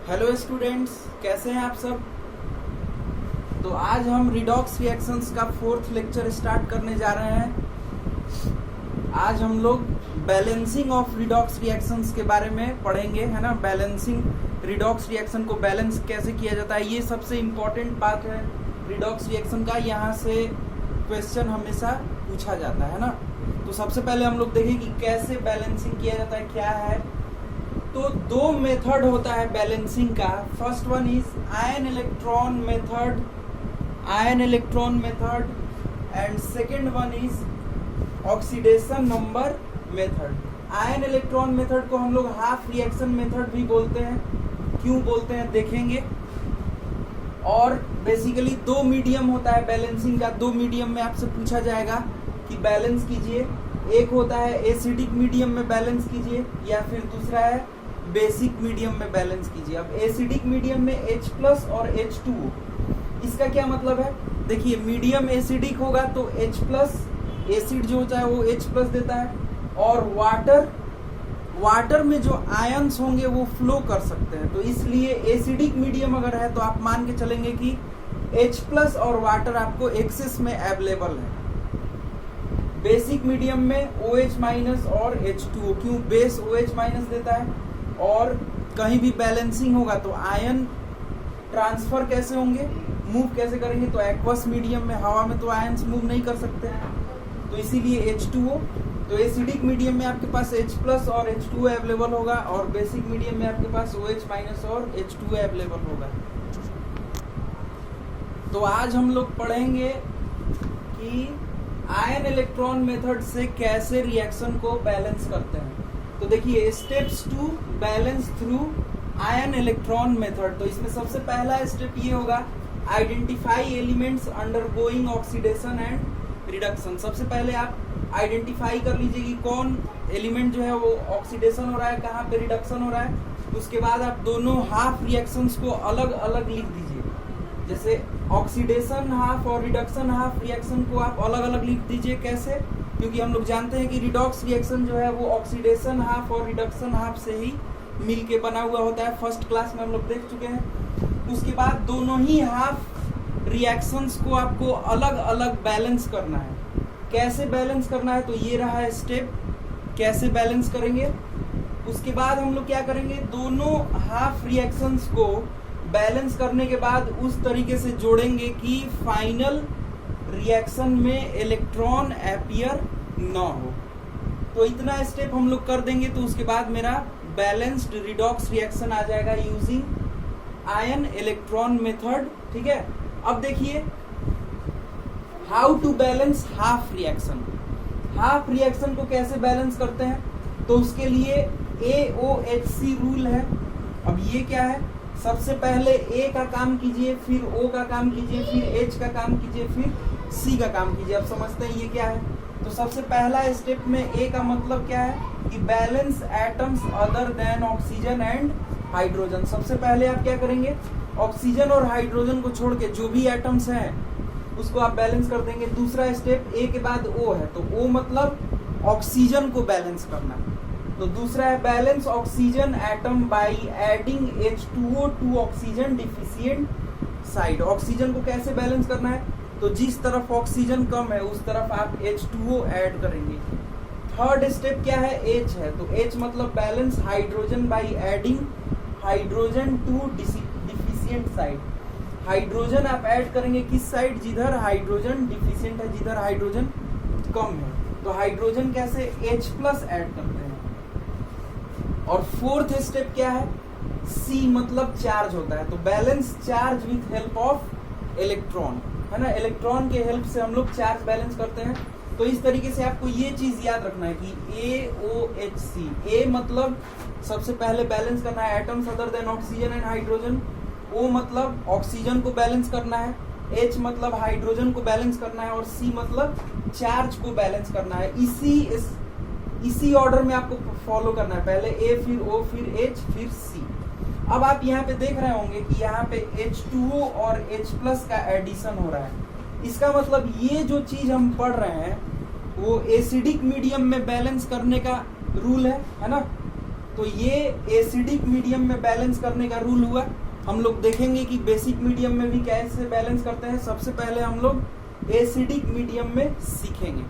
Hello students, कैसे हैं आप सब। तो आज हम रिडॉक्स रिएक्शंस का 4th लेक्चर स्टार्ट करने जा रहे हैं। आज हम लोग बैलेंसिंग ऑफ रिडॉक्स रिएक्शंस के बारे में पढ़ेंगे, है ना। बैलेंसिंग रिडॉक्स रिएक्शन को बैलेंस कैसे किया जाता है, ये सबसे इम्पोर्टेंट बात है रिडॉक्स रिएक्शन का। यहाँ से क्वेश्चन हमेशा पूछा जाता है ना। तो सबसे पहले हम लोग देखें कि कैसे बैलेंसिंग किया जाता है, क्या है। तो दो मेथड होता है बैलेंसिंग का। First one is ion electron method and second one is oxidation number method. Ion electron method को हम लोग हाफ रिएक्शन मेथड भी बोलते हैं। क्यों बोलते हैं देखेंगे। और बेसिकली दो मीडियम होता है बैलेंसिंग का। दो मीडियम में आपसे पूछा जाएगा कि बैलेंस कीजिए। एक होता है एसिडिक मीडियम में बैलेंस कीजिए, या फिर दूसरा है बेसिक मीडियम में बैलेंस कीजिए। अब एसिडिक मीडियम में H+ और H2O, इसका क्या मतलब है। देखिए, मीडियम एसिडिक होगा तो H+, एसिड जो होता है वो H+ देता है, और वाटर में जो आयंस होंगे वो फ्लो कर सकते हैं। तो इसलिए एसिडिक मीडियम अगर है तो आप मान के चलेंगे कि H+ और वाटर आपको एक्सेस में अवेलेबल है। बेसिक मीडियम में OH- और H2O, क्यों बेस OH- देता है। और कहीं भी बैलेंसिंग होगा तो आयन ट्रांसफर कैसे होंगे, मूव कैसे करेंगे। तो एक्वस मीडियम में, हवा में तो आयंस मूव नहीं कर सकते हैं, तो इसीलिए H2O। तो एसिडिक मीडियम में आपके पास H+ और H2O अवेलेबल होगा, और बेसिक मीडियम में आपके पास OH- और H2O अवेलेबल होगा। तो आज हम लोग पढ़ेंगे कि आयन इलेक्ट्रॉन मेथड से कैसे रिएक्शन को बैलेंस करते हैं। तो देखिए, steps to balance through ion electron method. तो इसमें सबसे पहला स्टेप ये होगा, identify elements undergoing oxidation and reduction. सबसे पहले आप आइडेंटिफाई कर लीजिए कि कौन एलिमेंट जो है वो ऑक्सीडेशन हो रहा है, कहाँ पे रिडक्शन हो रहा है। उसके बाद आप दोनों हाफ रिएक्शंस को अलग अलग लिख दीजिए। जैसे ऑक्सीडेशन हाफ और रिडक्शन हाफ रिएक्शन को आप अलग अलग लिख दीजिए। कैसे, क्योंकि हम लोग जानते हैं कि रिडॉक्स रिएक्शन जो है वो ऑक्सीडेशन हाफ और रिडक्शन हाफ से ही मिल के बना हुआ होता है। फर्स्ट क्लास में हम लोग देख चुके हैं। उसके बाद दोनों ही हाफ रिएक्शंस को आपको अलग अलग बैलेंस करना है। कैसे बैलेंस करना है, तो ये रहा है स्टेप, कैसे बैलेंस करेंगे। उसके बाद हम लोग क्या करेंगे, दोनों हाफ रिएक्शंस को बैलेंस करने के बाद उस तरीके से जोड़ेंगे कि फाइनल रिएक्शन में इलेक्ट्रॉन अपीयर न हो। तो इतना स्टेप हम लोग कर देंगे तो उसके बाद मेरा बैलेंस्ड रिडॉक्स रिएक्शन आ जाएगा यूजिंग आयन इलेक्ट्रॉन मेथड। ठीक है। अब देखिए, how to balance half reaction. Half reaction को कैसे बैलेंस करते हैं, तो उसके लिए AOHC रूल है। अब ये क्या है, सबसे पहले A का काम कीजिए, फिर O का काम कीजिए, फिर H का काम कीजिए, फिर C का काम कीजिए। अब समझते हैं ये क्या है। तो सबसे पहला स्टेप में A का मतलब क्या है कि balance atoms other than oxygen and hydrogen. सबसे पहले आप क्या करेंगे, ऑक्सीजन और हाइड्रोजन को छोड़ के जो भी एटम्स हैं उसको आप बैलेंस कर देंगे। दूसरा स्टेप A के बाद O है, तो O मतलब ऑक्सीजन को बैलेंस करना। तो दूसरा है balance oxygen atom by adding H2O to oxygen deficient side. Oxygen को कैसे बैलेंस करना है, तो जिस तरफ ऑक्सीजन कम है उस तरफ आप H2O ऐड करेंगे। थर्ड स्टेप क्या है, H है, तो H मतलब balance hydrogen by adding hydrogen to deficient side. Hydrogen आप ऐड करेंगे किस साइड, जिधर हाइड्रोजन डिफिशिएंट है, जिधर हाइड्रोजन कम है। तो हाइड्रोजन कैसे, H+ ऐड करते हैं। और फोर्थ स्टेप क्या है, C मतलब चार्ज होता है, तो balance charge with help of electron, है ना। इलेक्ट्रॉन के हेल्प से हम लोग चार्ज बैलेंस करते हैं। तो इस तरीके से आपको ये चीज याद रखना है कि AOHC, A मतलब सबसे पहले बैलेंस करना है atoms other than oxygen and hydrogen. O मतलब ऑक्सीजन को बैलेंस करना है, H मतलब हाइड्रोजन को बैलेंस करना है, और C मतलब चार्ज को बैलेंस करना है। इसी ऑर्डर में आपको फॉलो करना है, पहले A फिर O फिर H फिर C। अब आप यहाँ पे देख रहे होंगे कि यहाँ पे H2O और H+ का एडिशन हो रहा है। इसका मतलब ये जो चीज हम पढ़ रहे हैं वो एसिडिक मीडियम में बैलेंस करने का रूल है ना। तो ये एसिडिक मीडियम में बैलेंस करने का रूल हुआ। हम लोग देखेंगे कि बेसिक मीडियम में भी कैसे बैलेंस करते हैं। सबसे पहले हम लोग एसिडिक मीडियम में सीखेंगे।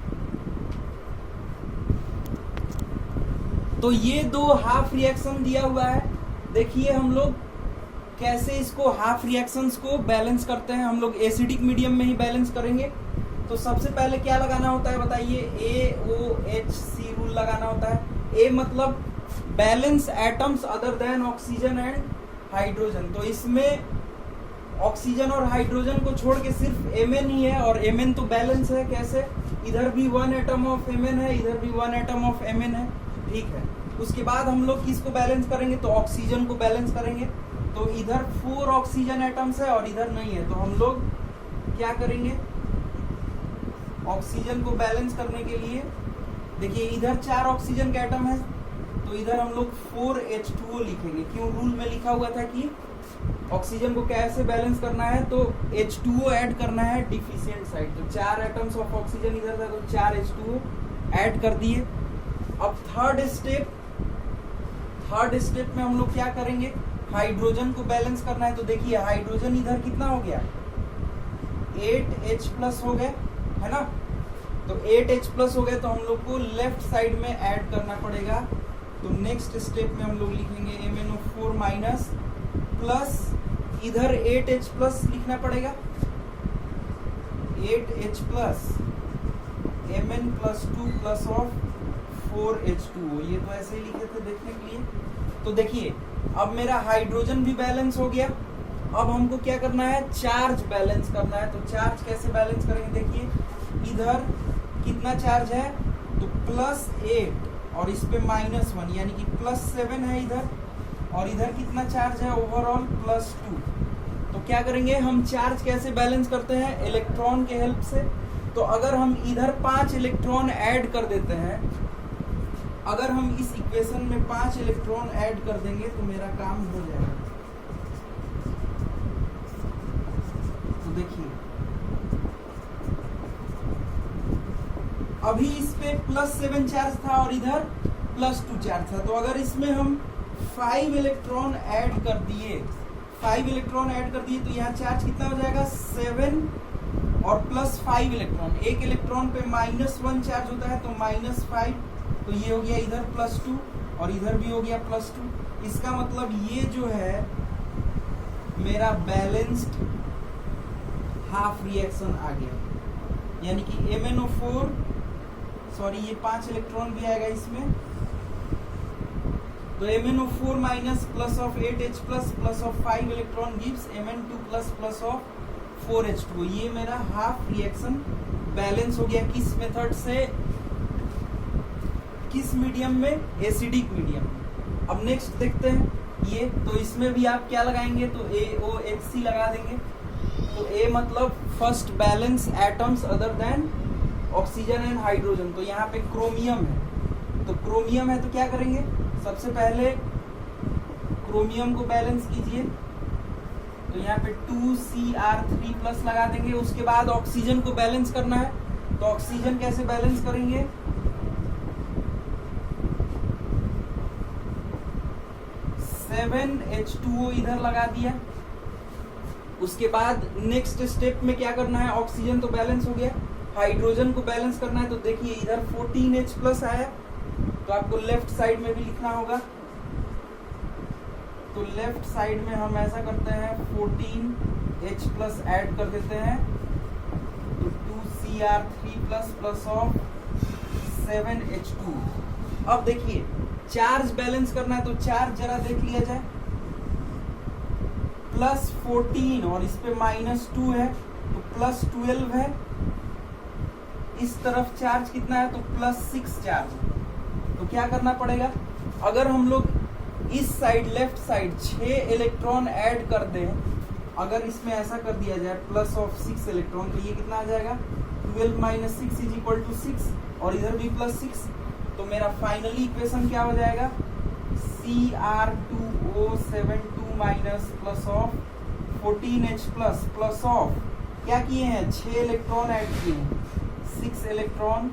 तो ये दो हाफ रिएक्शन दिया हुआ है, देखिए हम लोग कैसे इसको हाफ रिएक्शंस को बैलेंस करते हैं। हम लोग एसिडिक मीडियम में ही बैलेंस करेंगे। तो सबसे पहले क्या लगाना होता है बताइए, AOHC रूल लगाना होता है। ए मतलब balance atoms other than oxygen and hydrogen. तो इसमें ऑक्सीजन और हाइड्रोजन को छोड़ के सिर्फ Mn ही है, और Mn तो बैलेंस है। कैसे, इधर भी 1 एटम ऑफ Mn है, इधर भी 1 एटम ऑफ Mn है, ठीक है। उसके बाद हम लोग किसको बैलेंस करेंगे, तो ऑक्सीजन को बैलेंस करेंगे। तो इधर 4 ऑक्सीजन एटम्स है और इधर नहीं है, तो हम लोग क्या करेंगे, ऑक्सीजन को बैलेंस करने के लिए देखिए इधर 4 ऑक्सीजन के एटम है, तो इधर हम लोग 4H2O लिखेंगे। क्यों, रूल में लिखा हुआ था कि ऑक्सीजन को कैसे बैलेंस करना है, तो H2O ऐड करना है डिफिशिएंट साइड। तो 4 एटम्स ऑफ ऑक्सीजन इधर था, तो 4 H2O ऐड कर दिए। अब थर्ड स्टेप में हम लोग क्या करेंगे, हाइड्रोजन को बैलेंस करना है। तो देखिए हाइड्रोजन इधर कितना हो गया, 8H+ हो गए, है ना। तो 8H+ हो गए, तो हम लोग को लेफ्ट साइड में ऐड करना पड़ेगा। तो नेक्स्ट स्टेप में हम लोग लिखेंगे MnO4- प्लस इधर 8H+ लिखना पड़ेगा, 8H+ Mn+2 plus of 4H2O। ये तो ऐसे ही लिखे थे देखने के लिए। तो देखिए अब मेरा हाइड्रोजन भी बैलेंस हो गया। अब हमको क्या करना है, चार्ज बैलेंस करना है। तो चार्ज कैसे बैलेंस करेंगे, देखिए इधर कितना चार्ज है, तो +8 और इस पे -1 यानी कि +7 है इधर, और इधर कितना चार्ज है ओवरऑल +2। तो क्या करेंगे हम, चार्ज कैसे बैलेंस करते हैं, इलेक्ट्रॉन के हेल्प से। तो अगर हम इधर 5 इलेक्ट्रॉन ऐड कर देते हैं, अगर हम इस इक्वेशन में 5 इलेक्ट्रॉन ऐड कर देंगे तो मेरा काम हो जाएगा। तो देखिए अभी इस पे +7 चार्ज था और इधर +2 चार्ज था। तो अगर इसमें हम 5 इलेक्ट्रॉन ऐड कर दिए, तो यहाँ चार्ज कितना हो जाएगा, 7 और +5 इलेक्ट्रॉन। एक इलेक्ट्रॉन पे -1 चार्ज होता है, तो -5। तो ये हो गया इधर +2 और इधर भी हो गया +2। इसका मतलब ये जो है मेरा बैलेंस्ड हाफ रिएक्शन आ गया। यानी कि MnO4 सॉरी ये 5 इलेक्ट्रॉन भी आएगा इसमें। तो MnO4- plus of 8H+ plus of 5 electron gives Mn2+ plus of 4H2। ये मेरा हाफ रिएक्शन बैलेंस हो गया। किस मेथड से, किस मीडियम में, एसिडिक मीडियम में। अब नेक्स्ट देखते हैं ये। तो इसमें भी आप क्या लगाएंगे, तो AOHC लगा देंगे। तो A मतलब first balance atoms other than oxygen and hydrogen. तो यहाँ पे क्रोमियम है, तो क्रोमियम है तो क्या करेंगे, सबसे पहले क्रोमियम को बैलेंस कीजिए। तो यहाँ पे 2Cr3+ लगा देंगे। उसके बाद ऑक्सीजन को बैलेंस करना है। तो ऑक्सीजन कैसे बैलेंस करेंगे, 7H2O इधर लगा दिया। उसके बाद नेक्स्ट स्टेप में क्या करना है, ऑक्सीजन तो बैलेंस हो गया, हाइड्रोजन को बैलेंस करना है। तो देखिए इधर 14H+ आया, तो आपको लेफ्ट साइड में भी लिखना होगा। तो लेफ्ट साइड में हम ऐसा करते हैं, 14H+ ऐड कर देते हैं। तो 2Cr3+ प्लस ऑफ 7H2। अब देखिए चार्ज बैलेंस करना है, तो चार्ज जरा देख लिया जाए, +14 और इस पे -2 है, तो +12 है। इस तरफ चार्ज कितना है, तो +6 चार्ज। तो क्या करना पड़ेगा, अगर हम लोग इस side left side 6 electron add कर दें, अगर इसमें ऐसा कर दिया जाए प्लस ऑफ 6 इलेक्ट्रॉन, तो ये कितना आ जाएगा, 12 - 6 = 6, और इधर भी +6। तो मेरा फाइनली इक्वेशन क्या हो जाएगा, Cr2O72- plus of 14H+ plus of क्या किए हैं, 6 इलेक्ट्रॉन ऐड किए हैं, 6 electron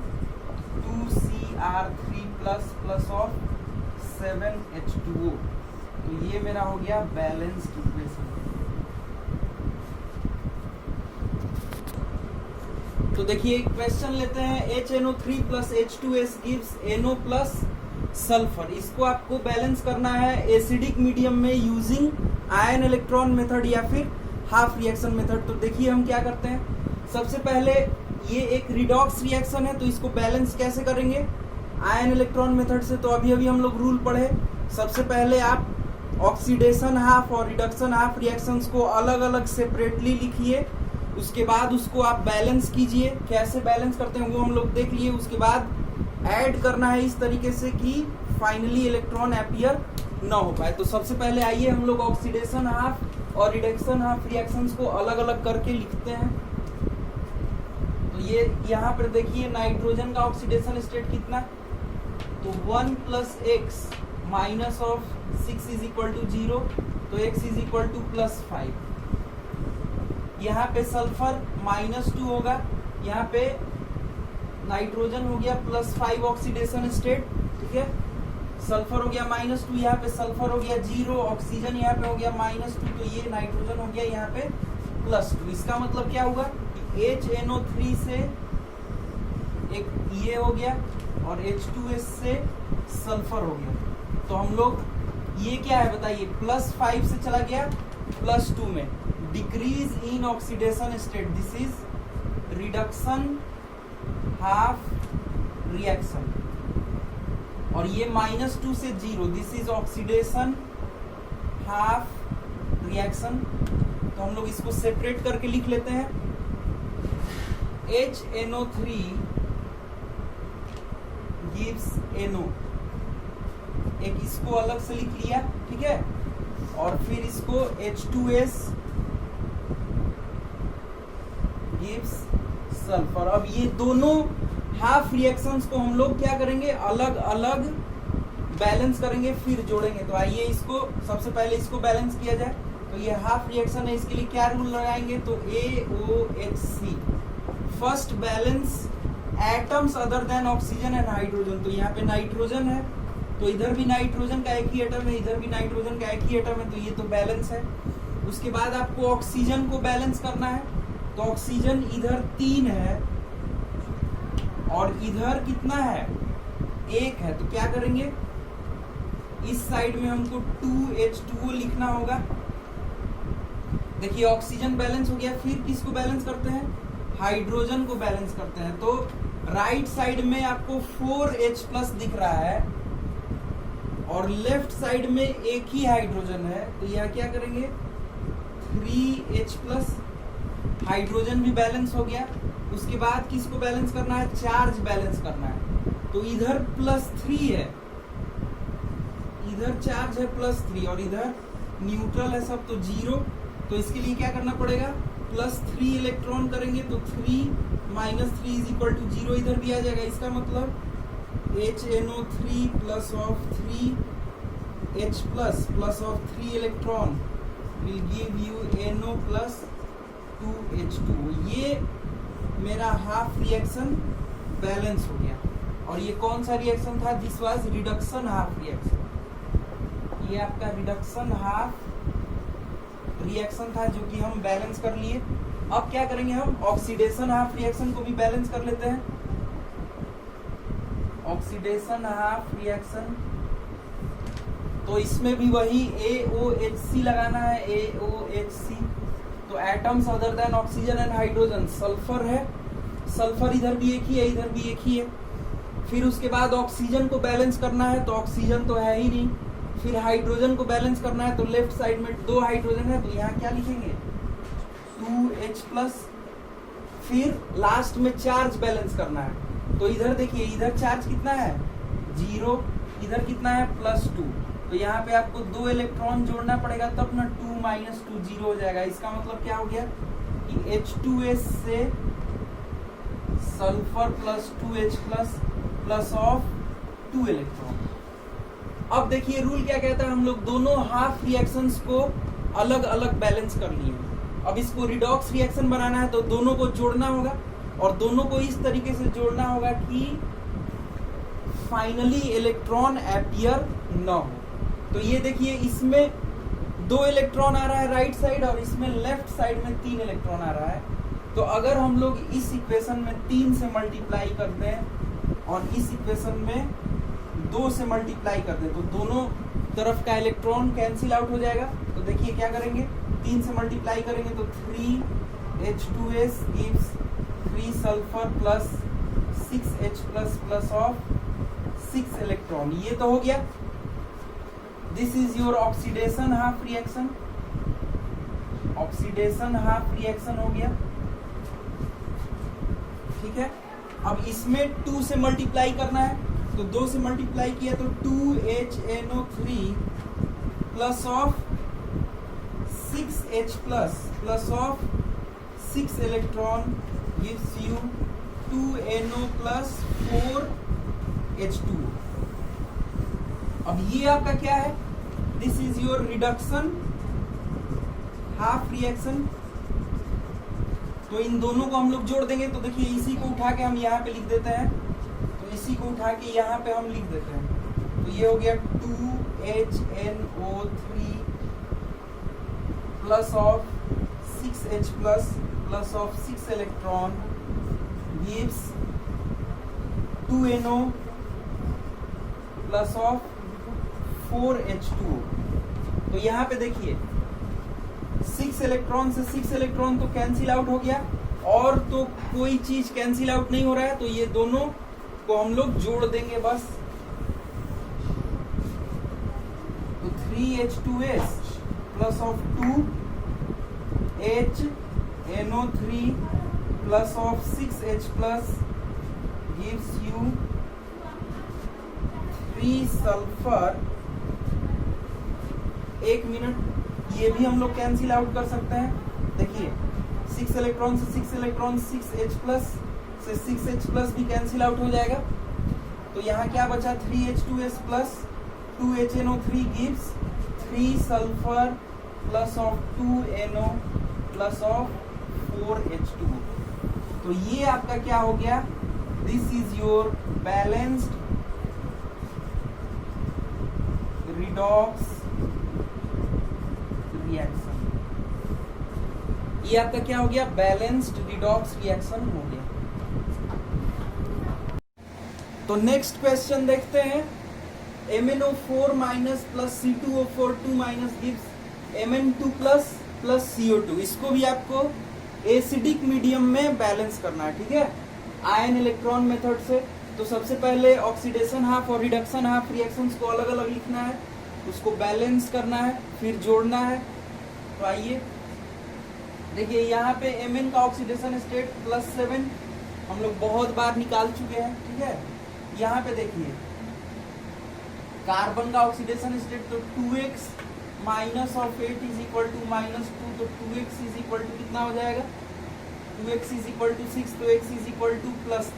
2Cr3+ plus of 7H2O। तो ये मेरा हो गया बैलेंस्ड इक्वेशन। तो देखिए क्वेश्चन लेते हैं, HNO3 + H2S gives NO plus sulphur. इसको आपको बैलेंस करना है एसिडिक मीडियम में यूजिंग आयन इलेक्ट्रॉन मेथड या फिर हाफ रिएक्शन मेथड। तो देखिए हम क्या करते हैं, सबसे पहले ये एक रिडॉक्स रिएक्शन है, तो इसको बैलेंस कैसे करेंगे आयन इलेक्ट्रॉन मेथड से। तो अभी हम लोग रूल पढ़े, सबसे पहले आप ऑक्सीडेशन हाफ और रिडक्शन हाफ रिएक्शंस को अलग अलग सेपरेटली लिखिए, उसके बाद उसको आप बैलेंस कीजिए। कैसे बैलेंस करते हैं वो हम लोग देख लिए। उसके बाद ऐड करना है इस तरीके से कि फाइनली इलेक्ट्रॉन अपीयर ना हो पाए। तो सबसे पहले आइए हम लोग ऑक्सीडेशन हाफ और रिडक्शन हाफ रिएक्शंस को अलग अलग करके लिखते हैं। तो ये यहाँ पर देखिए नाइट्रोजन का ऑक्सीडेशन स्टेट कितना, तो 1 + x माइनस ऑफ 6 = 0, तो x = +5। यहाँ पे सल्फर -2 होगा, यहाँ पे नाइट्रोजन हो गया +5 ऑक्सीडेशन स्टेट, ठीक है। सल्फर हो गया -2, यहाँ पे सल्फर हो गया 0, ऑक्सीजन यहाँ पे हो गया -2, तो ये नाइट्रोजन हो गया यहाँ पे +2। इसका मतलब क्या हुआ, HNO3 से एक ये हो गया और H2S से सल्फर हो गया। तो हम लोग ये क्या है बताइए, +5 से चला गया +2 में, decrease in oxidation state, this is reduction half reaction. और ये -2 से 0, this is oxidation half reaction. तो हम लोग इसको सेपरेट करके लिख लेते हैं, HNO3 gives NO, एक इसको अलग से लिख लिया, ठीक है। और फिर इसको H2S gives सल्फर। अब ये दोनों हाफ रिएक्शंस को हम लोग क्या करेंगे, अलग अलग बैलेंस करेंगे फिर जोड़ेंगे। तो आइए इसको सबसे पहले इसको बैलेंस किया जाए। तो ये हाफ रिएक्शन है, इसके लिए क्या रूल लगाएंगे, तो AOHC first balance atoms other than oxygen and hydrogen. तो यहाँ पे नाइट्रोजन है, तो इधर भी नाइट्रोजन का एक ही एटम है, इधर भी नाइट्रोजन का एक ही एटम है, तो ये तो बैलेंस है। उसके बाद आपको ऑक्सीजन को बैलेंस करना है, तो ऑक्सीजन इधर 3 है और इधर कितना है, 1 है। तो क्या करेंगे, इस साइड में हमको 2H2O लिखना होगा। देखिए ऑक्सीजन बैलेंस हो गया, फिर किसको बैलेंस करते हैं, हाइड्रोजन को बैलेंस करते हैं। तो राइट साइड में आपको 4H+ दिख रहा है और लेफ्ट साइड में एक ही हाइड्रोजन है, तो यहाँ क्या करेंगे 3H+, हाइड्रोजन भी बैलेंस हो गया। उसके बाद किसको बैलेंस करना है, चार्ज बैलेंस करना है। तो इधर +3 है, इधर चार्ज है +3 और इधर न्यूट्रल है सब, तो 0। तो इसके लिए क्या करना पड़ेगा, +3 इलेक्ट्रॉन करेंगे, तो 3 - 3 = 0 इधर भी आ जाएगा। इसका मतलब HNO3 +3H+ +3 electron will give you NO + 2H2O। ये मेरा हाफ रिएक्शन बैलेंस हो गया। और ये कौन सा रिएक्शन था, this was reduction half reaction. ये आपका रिडक्शन हाफ रिएक्शन था जो कि हम बैलेंस कर लिए। अब क्या करेंगे, हम ऑक्सीडेशन हाफ रिएक्शन को भी बैलेंस कर लेते हैं। ऑक्सीडेशन हाफ रिएक्शन, तो इसमें भी वही AOHC लगाना है, AOHC। तो atoms other than oxygen and hydrogen, sulphur है, सल्फर इधर भी एक ही है, इधर भी एक ही है। फिर उसके बाद ऑक्सीजन को बैलेंस करना है, तो ऑक्सीजन तो है ही नहीं। फिर हाइड्रोजन को बैलेंस करना है, तो लेफ्ट साइड में 2 हाइड्रोजन है, तो यहाँ क्या लिखेंगे 2H+। फिर लास्ट में चार्ज बैलेंस करना है, तो इधर देखिए इधर चार्ज कितना है 0, इधर कितना है +2। तो यहाँ पे आपको 2 इलेक्ट्रॉन जोड़ना पड़ेगा, तब ना 2 - 2 0 हो जाएगा। इसका मतलब क्या हो गया कि H2S से sulphur +2H+ plus of 2 electron. अब देखिए रूल क्या कहता है, हम लोग दोनों हाफ रिएक्शंस को अलग अलग बैलेंस कर लिए। अब इसको रिडॉक्स रिएक्शन बनाना है, तो दोनों को जोड़ना होगा और दोनों को इस तरीके से जोड़ना होगा कि फाइनली इलेक्ट्रॉन अपीयर न हो। तो ये देखिए इसमें 2 इलेक्ट्रॉन आ रहा है राइट साइड और इसमें लेफ्ट साइड में 3 इलेक्ट्रॉन आ रहा है। तो अगर हम लोग इस इक्वेशन में 3 से मल्टीप्लाई कर दें और इस इक्वेशन में 2 से मल्टीप्लाई कर दें तो दोनों तरफ का इलेक्ट्रॉन कैंसिल आउट हो जाएगा। तो देखिए क्या करेंगे, 3 से मल्टीप्लाई करेंगे तो 3H2S gives 3 sulphur plus 6H plus of 6 electron. ये तो हो गया। This is your oxidation half reaction. Oxidation half reaction हो गया, ठीक है। अब इसमें 2 से मल्टीप्लाई करना है तो 2 से मल्टीप्लाई किया तो 2HNO3 plus of 6H plus of 6 electron gives you 2NO plus 4H2। अब ये आपका क्या है, this is your reduction half reaction. तो इन दोनों को हम लोग जोड़ देंगे तो देखिए इसी को उठा के हम यहाँ पे लिख देते हैं, तो इसी को उठा के यहाँ पे हम लिख देते हैं। तो ये हो गया 2HNO3 plus of 6H plus of 6 electron gives 2NO plus of 4H2। तो यहाँ पे देखिए 6 इलेक्ट्रॉन से 6 इलेक्ट्रॉन तो कैंसिल आउट हो गया और तो कोई चीज कैंसिल आउट नहीं हो रहा है, तो ये दोनों को हम लोग जोड़ देंगे बस। तो 3H2S plus of 2HNO3 plus of 6H plus gives you 3 sulphur. 1 minute, ये भी हम लोग कैंसिल आउट कर सकते हैं। देखिए 6 इलेक्ट्रॉन से 6 इलेक्ट्रॉन 6H प्लस से 6H प्लस भी कैंसिल आउट हो जाएगा। तो यहाँ क्या बचा, 3H2S plus 2HNO3 gives 3 sulphur plus of 2NO plus of 4H2। तो ये आपका क्या हो गया, this is your balanced redox reaction. ये आपका क्या हो गया, बैलेंस्ड रिडॉक्स रिएक्शन हो गया। तो नेक्स्ट क्वेश्चन देखते हैं। MnO4 minus plus C2O4 2 minus gives Mn2 plus CO2। इसको भी आपको एसिडिक मीडियम में बैलेंस करना है, ठीक है, आयन इलेक्ट्रॉन मेथड से। तो सबसे पहले ऑक्सीडेशन हाफ और रिडक्शन हाफ रिएक्शंस को अलग अलग लिखना है, उसको बैलेंस करना है, फिर जोड़ना है। तो आइए देखिए यहाँ पे Mn का ऑक्सीडेशन स्टेट +7 हम लोग बहुत बार निकाल चुके हैं, ठीक है। यहाँ पे देखिए कार्बन का ऑक्सीडेशन स्टेट तो 2x minus of 8 is equal to -2, तो 2x इज इक्वल टू कितना हो जाएगा, 2x इज इक्वल टू 6, तो x इज इक्वल टू +3।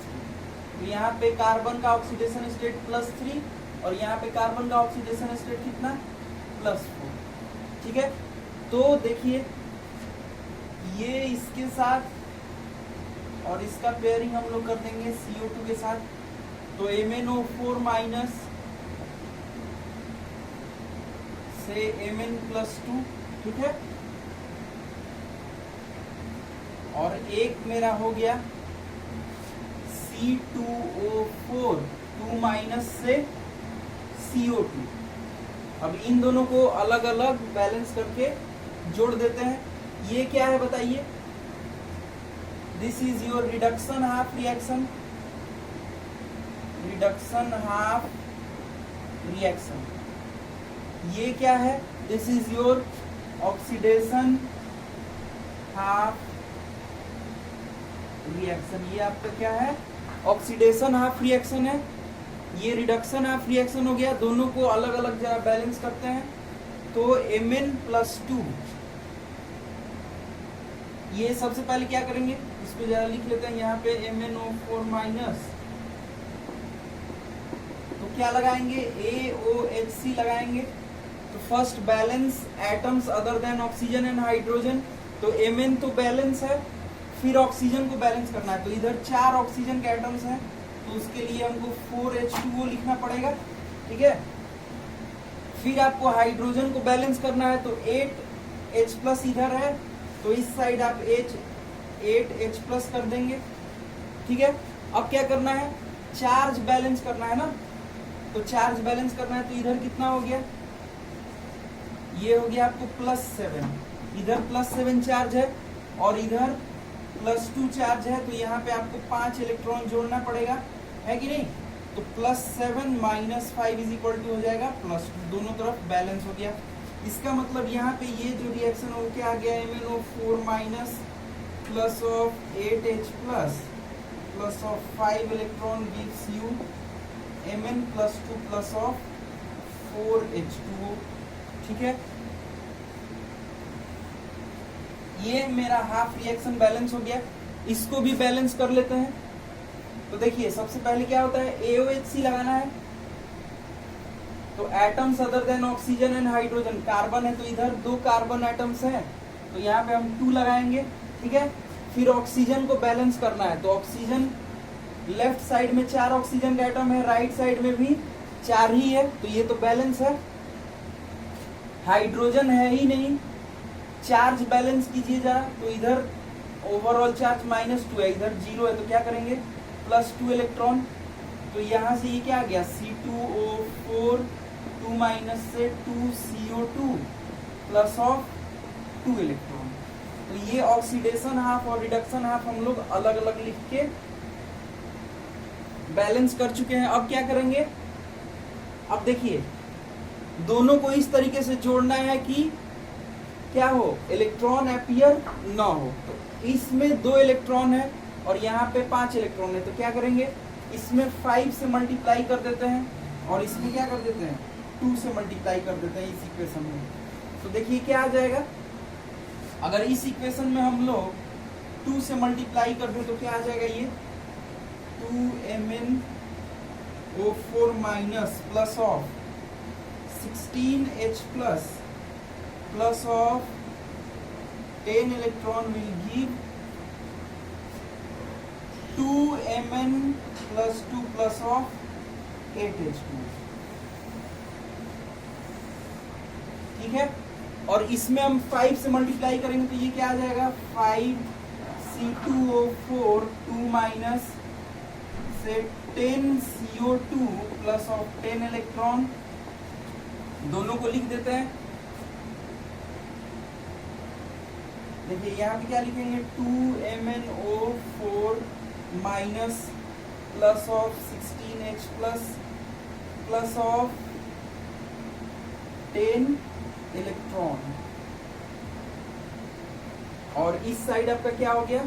तो यहाँ पे कार्बन का ऑक्सीडेशन स्टेट +3 और यहाँ पे कार्बन का ऑक्सीडेशन स्टेट कितना, +4, ठीक है। तो देखिए ये इसके साथ और इसका पेयरिंग हम लोग कर देंगे CO2 के साथ। तो MnO4 माइनस से Mn+2, ठीक है। और एक मेरा हो गया C2O4 2 माइनस से CO2। अब इन दोनों को अलग अलग बैलेंस करके जोड़ देते हैं। ये क्या है बताइए, this is your reduction half reaction, reduction half reaction. ये क्या है, this is your oxidation half reaction. ये आपका क्या है, ऑक्सीडेशन हाफ रिएक्शन है। ये रिडक्शन हाफ रिएक्शन हो गया। दोनों को अलग अलग जरा बैलेंस करते हैं। तो Mn+2, ये सबसे पहले क्या करेंगे, इसको जरा लिख लेते हैं यहाँ पे MnO4 माइनस, तो क्या लगाएंगे, AOHC लगाएंगे। तो first balance atoms other than oxygen and hydrogen. तो Mn तो बैलेंस है, फिर ऑक्सीजन को बैलेंस करना है। तो इधर 4 ऑक्सीजन के एटम्स हैं, तो उसके लिए हमको 4H2O लिखना पड़ेगा, ठीक है। फिर आपको हाइड्रोजन को बैलेंस करना है, तो 8H+ इधर है, तो इस साइड आप 8H+ कर देंगे। ठीक है, अब क्या करना है, चार्ज बैलेंस करना है ना, तो चार्ज बैलेंस करना है, तो इधर कितना हो गया, ये हो गया आपको +7, इधर +7 चार्ज है और इधर +2 चार्ज है, तो यहाँ पे आपको 5 इलेक्ट्रॉन जोड़ना पड़ेगा, है कि नहीं। तो +7 - 5 = हो जाएगा +2, दोनों तरफ बैलेंस हो गया। इसका मतलब यहाँ पे ये जो रिएक्शन हो क्या आ गया, MnO4- plus of 8H+ plus of 5 electron gives you Mn+2 plus of 4H2O। ठीक है, ये मेरा हाफ रिएक्शन बैलेंस हो गया। इसको भी बैलेंस कर लेते हैं। तो देखिए सबसे पहले क्या होता है, AOHC लगाना है, तो atoms other than oxygen and hydrogen, carbon है तो इधर 2 कार्बन एटम्स हैं, तो यहाँ पे हम 2 लगाएंगे। ठीक है, फिर ऑक्सीजन को बैलेंस करना है, तो ऑक्सीजन लेफ्ट साइड में 4 ऑक्सीजन का एटम है, राइट साइड में भी 4 ही है, तो ये तो बैलेंस है। हाइड्रोजन है ही नहीं, चार्ज बैलेंस कीजिए जरा, तो इधर ओवरऑल चार्ज -2 है, इधर 0 है, तो क्या करेंगे, +2 इलेक्ट्रॉन, तो यहाँ से ये क्या आ गया, C2O4 2- से 2CO2 प्लस ऑफ 2 इलेक्ट्रॉन। तो ये ऑक्सीडेशन हाफ और रिडक्शन हाफ हम लोग अलग अलग लिख के बैलेंस कर चुके हैं। अब क्या करेंगे, अब देखिए दोनों को इस तरीके से जोड़ना है कि क्या हो, इलेक्ट्रॉन अपीयर ना हो। तो इसमें 2 इलेक्ट्रॉन है और यहाँ पे 5 इलेक्ट्रॉन है, तो क्या करेंगे, इसमें 5 से मल्टीप्लाई कर देते हैं और इसमें क्या कर देते हैं, 2 से मल्टीप्लाई कर देते हैं इस इक्वेशन में। तो देखिए क्या आ जाएगा, अगर इस इक्वेशन में हम लोग 2 से मल्टीप्लाई कर दें तो क्या आ जाएगा, ये 2MnO4- plus of 16H+ plus of 10 electron will give 2Mn+2 plus of 8H2। ठीक है, और इसमें हम 5 से मल्टीप्लाई करेंगे तो ये क्या आ जाएगा, 5C2O4 2- से 10CO2 प्लस ऑफ 10 इलेक्ट्रॉन, दोनों को लिख देते हैं। देखिए यहाँ पे क्या लिखेंगे, 2MnO4- plus of 16H+ plus of 10 electron, और इस साइड आपका क्या हो गया,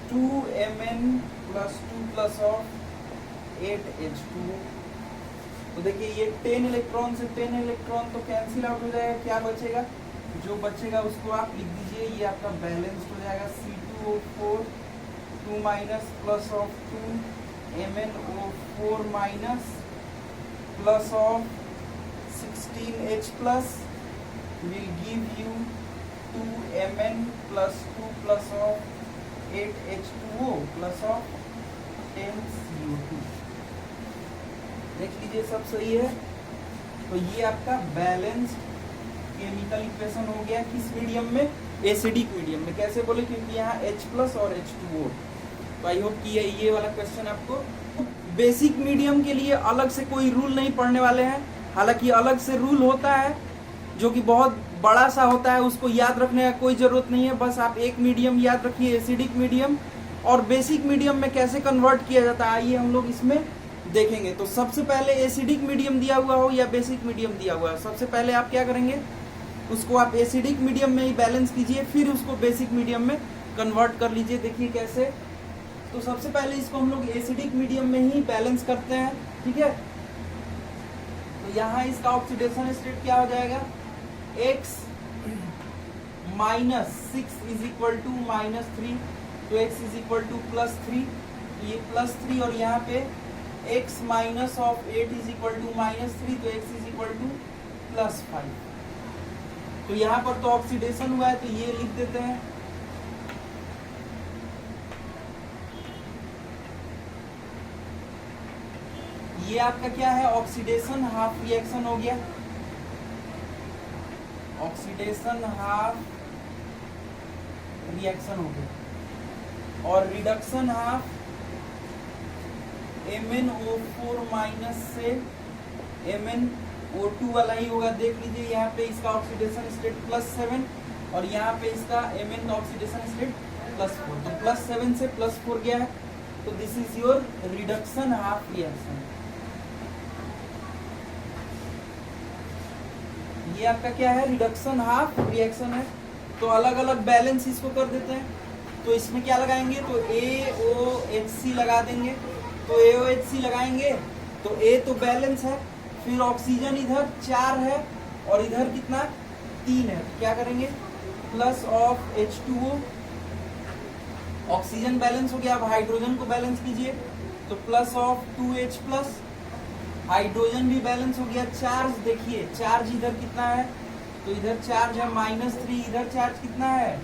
2Mn+2 प्लस ऑफ 8H2। तो देखिए ये 10 इलेक्ट्रॉन से 10 इलेक्ट्रॉन तो कैंसिल आउट हो जाएगा, क्या बचेगा, जो बचेगा उसको आप लिख दीजिए, ये आपका बैलेंस्ड हो जाएगा, C2O4 2- plus of 2MnO4- plus of 16H+ will give you 2Mn+2 plus of 8H2O plus of 10CO2। देख लीजिए सब सही है। तो ये आपका बैलेंस्ड केमिकल इक्वेशन हो गया, किस मीडियम में, एसिडिक मीडियम में। कैसे बोले, क्योंकि यहाँ H+ और H2O। तो आई होप कि ये वाला क्वेश्चन आपको, बेसिक मीडियम के लिए अलग से कोई रूल नहीं पढ़ने वाले हैं, हालांकि अलग से रूल होता है जो कि बहुत बड़ा सा होता है, उसको याद रखने का कोई जरूरत नहीं है, बस आप एक मीडियम याद रखिए, एसिडिक मीडियम, और बेसिक मीडियम में कैसे कन्वर्ट किया जाता है आइए हम लोग इसमें देखेंगे। तो सबसे पहले एसिडिक मीडियम दिया हुआ हो या बेसिक मीडियम दिया हुआ है, सबसे पहले आप क्या करेंगे, उसको आप एसिडिक मीडियम में ही बैलेंस कीजिए, फिर उसको बेसिक मीडियम में कन्वर्ट कर लीजिए। देखिए कैसे, तो सबसे पहले इसको हम लोग एसिडिक मीडियम में ही बैलेंस करते हैं। ठीक है, तो यहाँ इसका ऑक्सीडेशन स्टेट क्या हो जाएगा, X - 6 = -3, तो X = +3, ये +3, और यहाँ पे X - 8 = -3, तो X = +5। तो यहाँ पर तो ऑक्सीडेशन हुआ है, तो ये लिख देते हैं। ये आपका क्या है, ऑक्सीडेशन हाफ रिएक्शन हो गया, ऑक्सीडेशन हाफ रिएक्शन हो गया। और रिडक्शन हाफ MnO4 माइनस से MnO2 वाला ही होगा। देख लीजिए यहाँ पे इसका ऑक्सीडेशन स्टेट +7 और यहाँ पे इसका Mn ऑक्सीडेशन स्टेट +4, तो +7 से +4 गया है, तो this is your reduction half reaction. ये आपका क्या है, रिडक्शन हाफ रिएक्शन है। तो अलग अलग बैलेंस इसको कर देते हैं। तो इसमें क्या लगाएंगे, तो AOHC लगा देंगे। तो AOHC लगाएंगे तो A तो बैलेंस है, फिर ऑक्सीजन इधर 4 है और इधर कितना 3 है, तो क्या करेंगे plus of H2O, oxygen balance हो गया। अब हाइड्रोजन को बैलेंस कीजिए, तो plus of 2H plus, hydrogen भी बैलेंस हो गया। चार्ज देखिए, चार्ज इधर कितना है, तो इधर चार्ज है -3, इधर चार्ज कितना है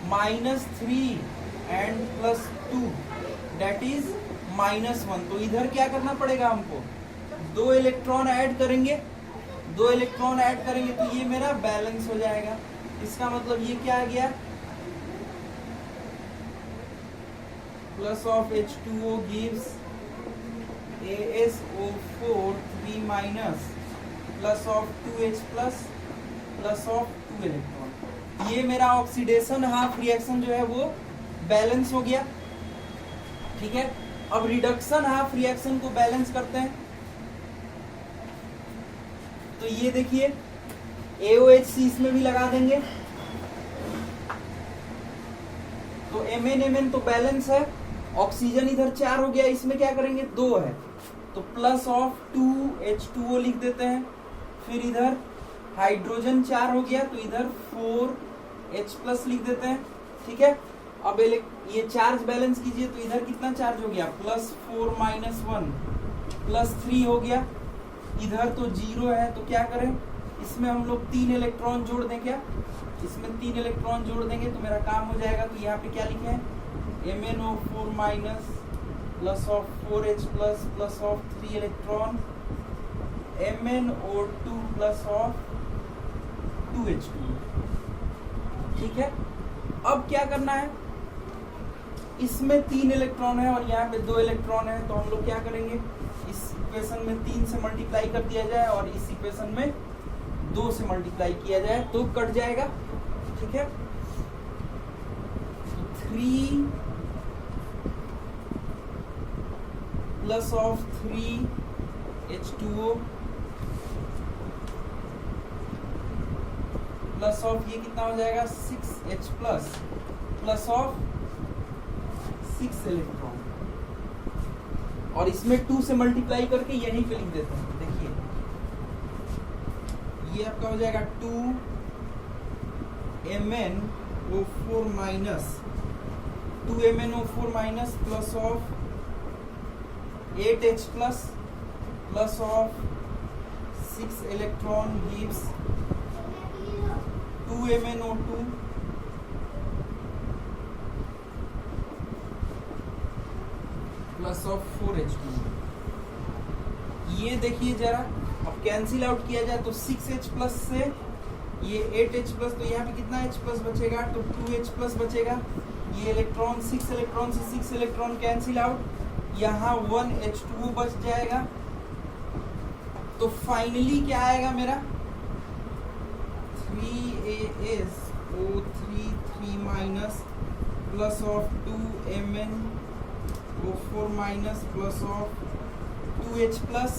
-3 एंड +2 दैट इज -1। तो इधर क्या करना पड़ेगा हमको, 2 इलेक्ट्रॉन ऐड करेंगे, 2 इलेक्ट्रॉन ऐड करेंगे तो ये मेरा बैलेंस हो जाएगा। इसका मतलब ये क्या आ गया, plus of H2O gives ASO4 3 minus plus of 2H plus of 2 electron. ये मेरा ऑक्सीडेशन हाफ रिएक्शन जो है वो बैलेंस हो गया, ठीक है। अब रिडक्शन हाफ रिएक्शन को बैलेंस करते हैं। तो ये देखिए AOHC इसमें भी लगा देंगे, तो MnMn तो बैलेंस है, ऑक्सीजन इधर 4 हो गया, इसमें क्या करेंगे 2 है, तो प्लस ऑफ 2H2O लिख देते हैं। फिर इधर हाइड्रोजन 4 हो गया, तो इधर 4H प्लस लिख देते हैं, ठीक है। अब ये चार्ज बैलेंस कीजिए, तो इधर कितना चार्ज हो गया, +4 -1 +3 हो गया, इधर तो 0 है, तो क्या करें इसमें हम लोग 3 इलेक्ट्रॉन जोड़ दें। क्या इसमें 3 इलेक्ट्रॉन जोड़ देंगे तो मेरा काम हो जाएगा। तो यहाँ पे क्या लिखे हैं, MnO4 minus plus of 4H plus of 3 electron MnO2 plus of 2H2, ठीक है। अब क्या करना है, इसमें 3 इलेक्ट्रॉन है और यहाँ पे 2 इलेक्ट्रॉन है, तो हम लोग क्या करेंगे, इस इक्वेशन में 3 से मल्टीप्लाई कर दिया जाए और इस इक्वेशन में 2 से मल्टीप्लाई किया जाए तो कट जाएगा, ठीक है। 3 plus of 3H2O plus of ये कितना हो जाएगा 6H प्लस ऑफ 6 इलेक्ट्रॉन, और इसमें 2 से मल्टीप्लाई करके यहीं पे लिख देते हैं। देखिए ये आपका हो जाएगा 2 MnO4 minus 2 MnO4 minus plus of 8H plus of 6 electron gives 2 MnO2 plus of 4H2। ये देखिए जरा, अब कैंसिल आउट किया जाए तो 6H प्लस से ये 8H प्लस, तो यहाँ पे कितना H प्लस बचेगा, तो 2H प्लस बचेगा। ये इलेक्ट्रॉन 6 इलेक्ट्रॉन से 6 इलेक्ट्रॉन कैंसिल आउट, यहाँ 1H2O बच जाएगा। तो फाइनली क्या आएगा मेरा 3AsO3 3 minus plus of 2 MnO4 minus plus of 2H plus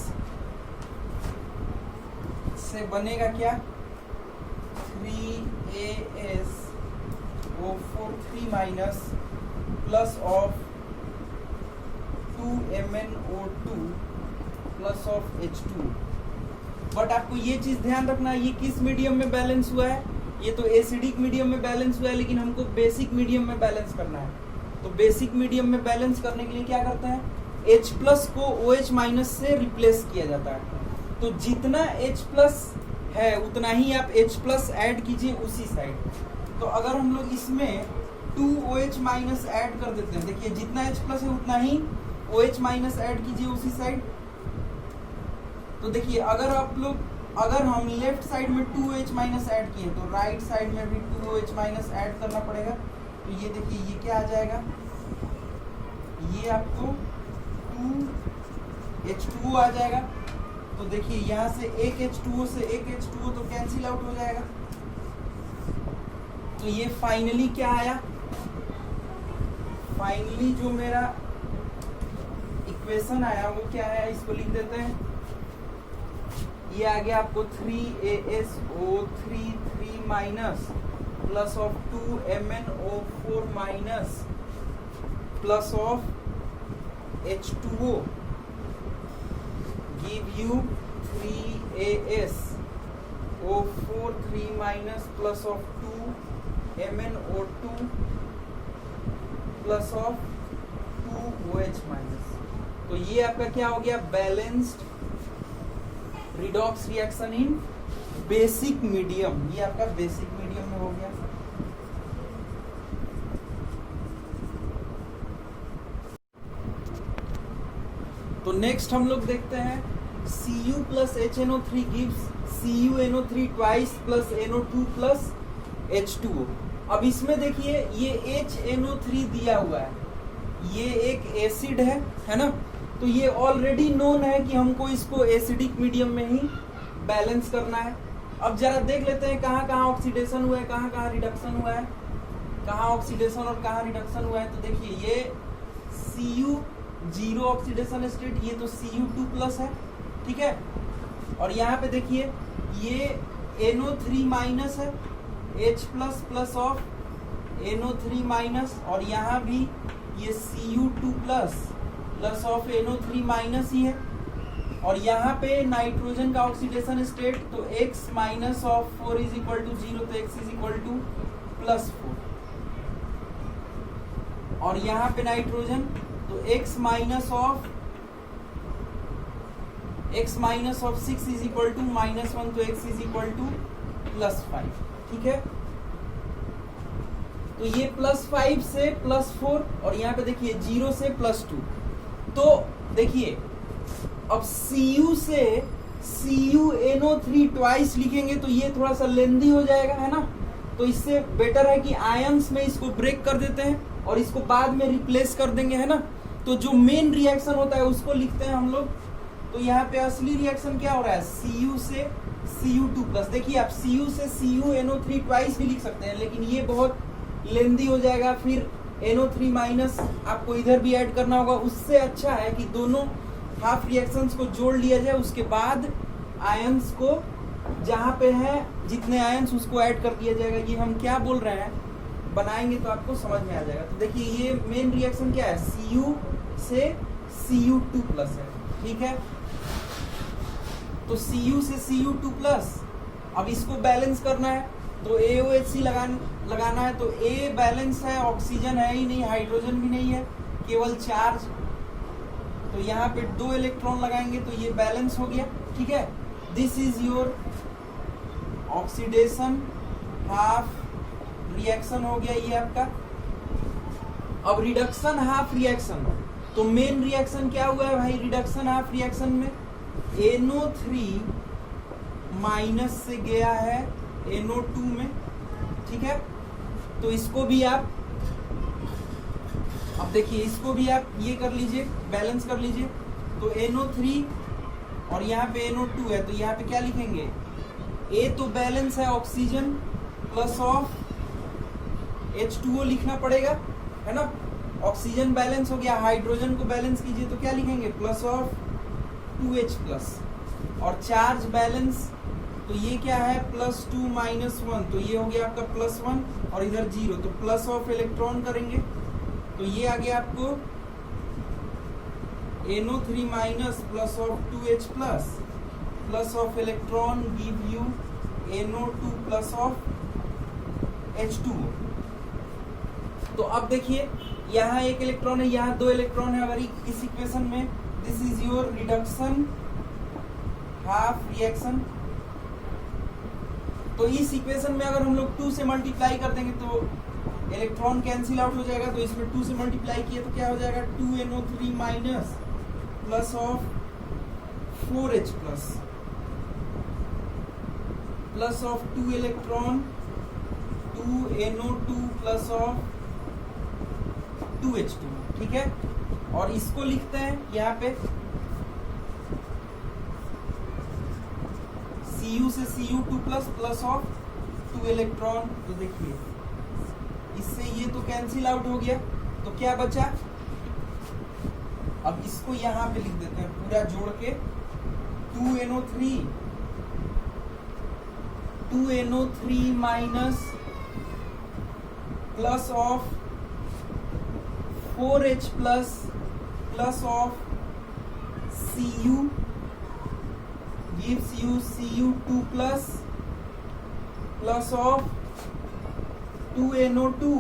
से बनेगा क्या 3AsO4 3 minus plus of 2 MnO2 plus of H2। But आपको ये चीज ध्यान रखना है, ये किस मीडियम में बैलेंस हुआ है, ये तो एसिडिक मीडियम में बैलेंस हुआ है, लेकिन हमको बेसिक मीडियम में बैलेंस करना है। तो बेसिक मीडियम में बैलेंस करने के लिए क्या करते हैं, H प्लस को OH माइनस से रिप्लेस किया जाता है। तो जितना H प्लस है उतना ही आप H प्लस ऐड कीजिए उसी साइड। तो अगर हम लोग इसमें 2OH माइनस ऐड कर देते हैं, देखिए जितना H प्लस है उतना ही OH माइनस ऐड कीजिए उसी साइड। तो देखिए अगर हम लेफ्ट साइड में 2OH माइनस ऐड किए तो राइट साइड में भी 2OH माइनस ऐड करना पड़ेगा। तो ये देखिए ये क्या आ जाएगा, ये आपको 2H2O आ जाएगा। तो देखिए यहाँ से एक H2O से एक H2O तो कैंसिल आउट हो जाएगा। तो ये फाइनली क्या आया, फाइनली जो मेरा इक्वेशन आया वो क्या है, इसको लिख देते हैं। ये आ गया आपको 3ASO3 3 minus plus of 2MnO4 minus plus of H2O give you 3AsO4 3 minus plus of 2MnO2 plus of 2OH minus। तो ये आपका क्या हो गया, balanced redox reaction in basic medium. ये आपका बेसिक मीडियम में हो गया। तो नेक्स्ट हम लोग देखते हैं Cu plus HNO3 gives CuNO3 twice plus NO2 plus H2O। अब इसमें देखिए ये HNO3 दिया हुआ है, ये एक एसिड है ना। तो ये ऑलरेडी नोन है कि हमको इसको एसिडिक मीडियम में ही बैलेंस करना है। अब जरा देख लेते हैं कहाँ कहाँ ऑक्सीडेशन हुआ है, कहाँ कहाँ रिडक्शन हुआ है, कहाँ ऑक्सीडेशन और कहाँ रिडक्शन हुआ है। तो देखिए ये Cu 0 ऑक्सीडेशन स्टेट, ये तो Cu2 प्लस है, ठीक है। और यहाँ पे देखिए ये NO3 माइनस है, H plus plus of NO3 minus, और यहाँ भी ये Cu2 plus plus of NO3 minus ही है। और यहाँ पे नाइट्रोजन का ऑक्सीडेशन स्टेट तो X minus of 4 is equal to 0, तो X is equal to plus 4। और यहाँ पे नाइट्रोजन तो X minus of 6 is equal to -1, तो X इज इक्वल टू +5, ठीक है। तो ये +5 से +4, और यहाँ पे देखिए 0 से +2। तो देखिए अब Cu से CuNO3 ट्वाइस लिखेंगे तो ये थोड़ा सा लेंदी हो जाएगा, है ना। तो इससे बेटर है कि आयंस में इसको ब्रेक कर देते हैं और इसको बाद में रिप्लेस कर देंगे, है ना। तो जो मेन रिएक्शन होता है उसको लिखते हैं हम लोग। तो यहाँ पे असली रिएक्शन क्या हो रहा है, Cu से Cu2 प्लस। देखिए आप Cu से CuNO3 ट्वाइस भी लिख सकते हैं, लेकिन ये बहुत लेंदी हो जाएगा। फिर NO3 माइनस आपको इधर भी ऐड करना होगा। उससे अच्छा है कि दोनों हाफ रिएक्शंस को जोड़ लिया जाए, उसके बाद आयंस को जहाँ पे है जितने आयंस उसको ऐड कर दिया जाएगा। ये हम क्या बोल रहे हैं बनाएंगे तो आपको समझ में आ जाएगा। तो देखिए ये मेन रिएक्शन क्या है, Cu से Cu2 प्लस है, ठीक है। तो Cu से Cu2 प्लस, अब इसको बैलेंस करना है तो AOHC लगाना है। तो A बैलेंस है, ऑक्सीजन है ही नहीं, हाइड्रोजन भी नहीं है, केवल चार्ज। तो यहाँ पे 2 इलेक्ट्रॉन लगाएंगे तो ये बैलेंस हो गया, ठीक है। This is your oxidation half reaction हो गया ये आपका। अब रिडक्शन हाफ रिएक्शन, तो मेन रिएक्शन क्या हुआ है भाई, रिडक्शन हाफ रिएक्शन में NO3 माइनस से गया है NO2 में, ठीक है। तो इसको भी आप अब देखिए इसको भी आप ये कर लीजिए, बैलेंस कर लीजिए। तो NO3 और यहाँ पे NO2 है, तो यहाँ पे क्या लिखेंगे, A तो बैलेंस है ऑक्सीजन प्लस ऑफ H2O लिखना पड़ेगा, है ना। ऑक्सीजन बैलेंस हो गया, हाइड्रोजन को बैलेंस कीजिए तो क्या लिखेंगे, प्लस ऑफ 2H प्लस। और चार्ज बैलेंस तो ये क्या है, +2 -1, तो ये हो गया आपका +1 और इधर 0, तो प्लस ऑफ इलेक्ट्रॉन करेंगे तो ये आ गया आपको NO3 minus plus of 2H plus plus of electron give you NO2 plus of H2O। तो अब देखिए यहाँ 1 इलेक्ट्रॉन है, यहाँ 2 इलेक्ट्रॉन है हमारी इस इक्वेशन में। This is your reduction half reaction. तो इस इक्वेशन में अगर हम लोग 2 से मल्टीप्लाई कर देंगे तो इलेक्ट्रॉन कैंसिल आउट हो जाएगा, तो इसमें 2 से मल्टीप्लाई किए तो क्या हो जाएगा 2NO3 minus plus of 4H plus of 2 electron 2NO2 plus of 2H2, ठीक है। और इसको लिखते हैं यहाँ पे Cu से Cu2 plus plus of 2 electron. तो देखिए इससे ये तो कैंसिल आउट हो गया, तो क्या बचा, अब इसको यहाँ पे लिख देते हैं पूरा जोड़ के 2NO3 minus plus of 4H plus of Cu gives you Cu2 plus of 2NO2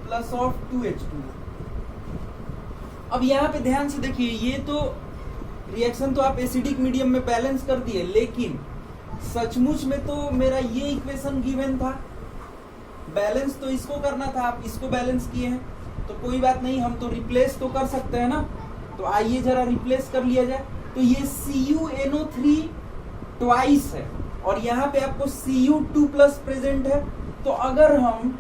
plus of 2H2। अब यहाँ पे ध्यान से देखिए, ये तो रिएक्शन तो आप एसिडिक मीडियम में बैलेंस कर दिए, लेकिन सचमुच में तो मेरा ये इक्वेशन गिवन था, बैलेंस तो इसको करना था, आप इसको बैलेंस किए हैं, तो कोई बात नहीं, हम तो रिप्लेस तो कर सकते हैं ना। तो आइए जरा रिप्लेस कर लिया जाए। तो ये CuNO3 ट्वाइस है और यहाँ पे आपको Cu2 प्लस प्रेजेंट है, तो अगर हम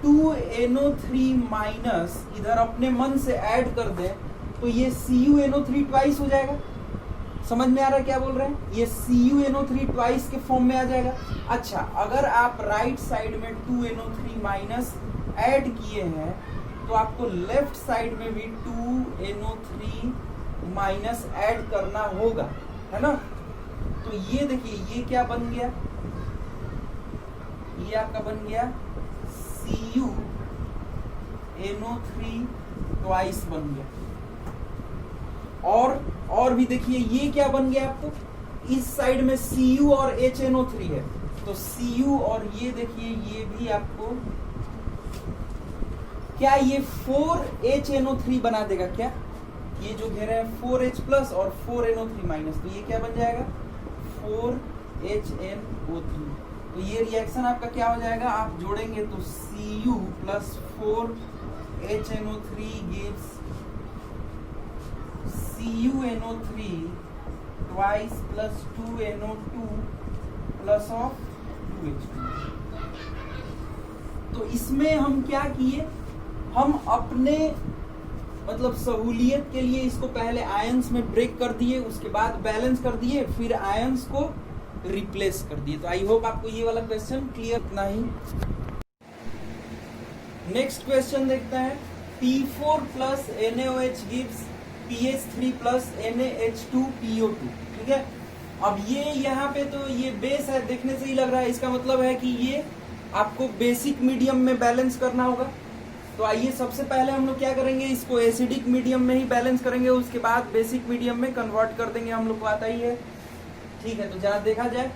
2NO3 माइनस इधर अपने मन से ऐड कर दें तो ये CuNO3 ट्वाइस हो जाएगा। समझ में आ रहा है क्या बोल रहे हैं, ये CuNO3 ट्वाइस के फॉर्म में आ जाएगा। अच्छा, अगर आप राइट साइड में 2NO3 माइनस ऐड किए हैं तो आपको लेफ्ट साइड में भी 2NO3 माइनस ऐड करना होगा, है ना। तो ये देखिए, ये क्या बन गया, ये आपका बन गया CuNO3 ट्वाइस बन गया। और भी देखिए, ये क्या बन गया आपको, इस साइड में Cu और HNO3 है, तो Cu और ये देखिए, ये भी आपको क्या ये 4HNO3 बना देगा क्या, ये जो घेरे हैं 4H प्लस और 4NO3 माइनस, तो ये क्या बन जाएगा 4HNO3। तो ये रिएक्शन आपका क्या हो जाएगा, आप जोड़ेंगे तो Cu plus 4HNO3 gives CuNO3 twice plus 2NO2 plus of 2H2। तो इसमें हम क्या किए, हम अपने मतलब सहूलियत के लिए इसको पहले आयंस में ब्रेक कर दिए, उसके बाद बैलेंस कर दिए, फिर आयंस को रिप्लेस कर दिए। तो आई होप आपको ये वाला क्वेश्चन क्लियर, इतना ही। नेक्स्ट क्वेश्चन देखते हैं। P4 plus NaOH gives PH3 plus NaH2PO2, ठीक है। अब ये यहाँ पे तो ये बेस है, देखने से ही लग रहा है, इसका मतलब है कि ये आपको बेसिक मीडियम में बैलेंस करना होगा। तो आइए सबसे पहले हम लोग क्या करेंगे, इसको एसिडिक मीडियम में ही बैलेंस करेंगे, उसके बाद बेसिक मीडियम में कन्वर्ट कर देंगे, हम लोग को आता ही है, ठीक है। तो जरा देखा जाए,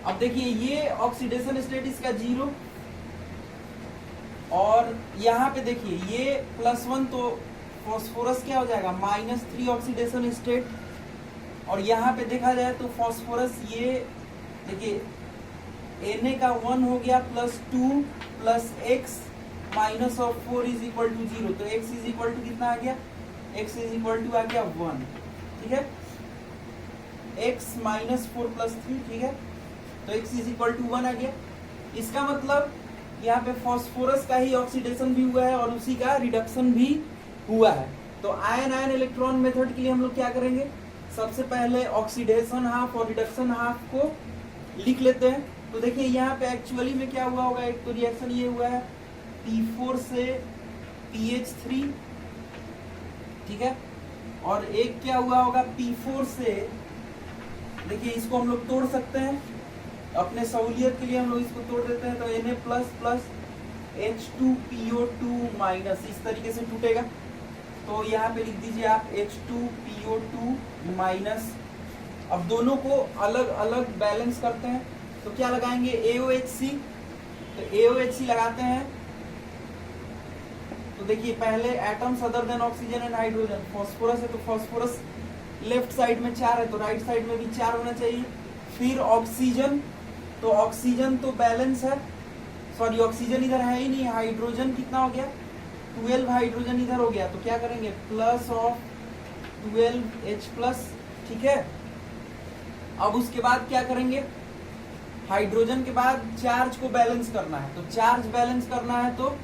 अब देखिए ये ऑक्सीडेशन स्टेट इसका 0, और यहाँ पे देखिए ये +1, तो फॉस्फोरस क्या हो जाएगा -3 ऑक्सीडेशन स्टेट, और यहाँ पे देखा जाए तो फॉस्फोरस ये देखिए Na का 1 हो गया +2 plus x minus of 4 is equal to 0, तो x इज इक्वल टू कितना आ गया, x इज इक्वल टू आ गया 1, ठीक है। x माइनस 4 प्लस 3, ठीक है, तो x इज इक्वल टू 1 आ गया। इसका मतलब यहाँ पे फॉस्फोरस का ही ऑक्सीडेशन भी हुआ है और उसी का रिडक्शन भी हुआ है। तो आयन आयन इलेक्ट्रॉन मेथड के लिए हम लोग क्या करेंगे, सबसे पहले ऑक्सीडेशन हाफ और रिडक्शन हाफ को लिख लेते हैं। तो देखिए यहाँ पे एक्चुअली में क्या हुआ होगा, एक तो रिएक्शन ये हुआ है P4 से PH3, ठीक है, और एक क्या हुआ होगा P4 से, देखिए इसको हम लोग तोड़ सकते हैं अपने सहूलियत के लिए, हम लोग इसको तोड़ देते हैं, तो Na plus plus H2PO2 minus, इस तरीके से टूटेगा। तो यहाँ पे लिख दीजिए आप H2PO2 माइनस। अब दोनों को अलग अलग बैलेंस करते हैं, तो क्या लगाएंगे AOHC, तो AOHC लगाते हैं। तो देखिए पहले atoms other than oxygen and hydrogen, phosphorus है तो फॉस्फोरस लेफ्ट साइड में 4 है, तो राइट साइड में भी 4 होना चाहिए। फिर ऑक्सीजन, तो ऑक्सीजन तो बैलेंस है, सॉरी ऑक्सीजन इधर है ही नहीं, हाइड्रोजन कितना हो गया 12 हाइड्रोजन इधर हो गया, तो क्या करेंगे प्लस ऑफ 12H प्लस, ठीक है। अब उसके बाद क्या करेंगे, हाइड्रोजन के बाद चार्ज को बैलेंस करना है, तो चार्ज बैलेंस करना है तो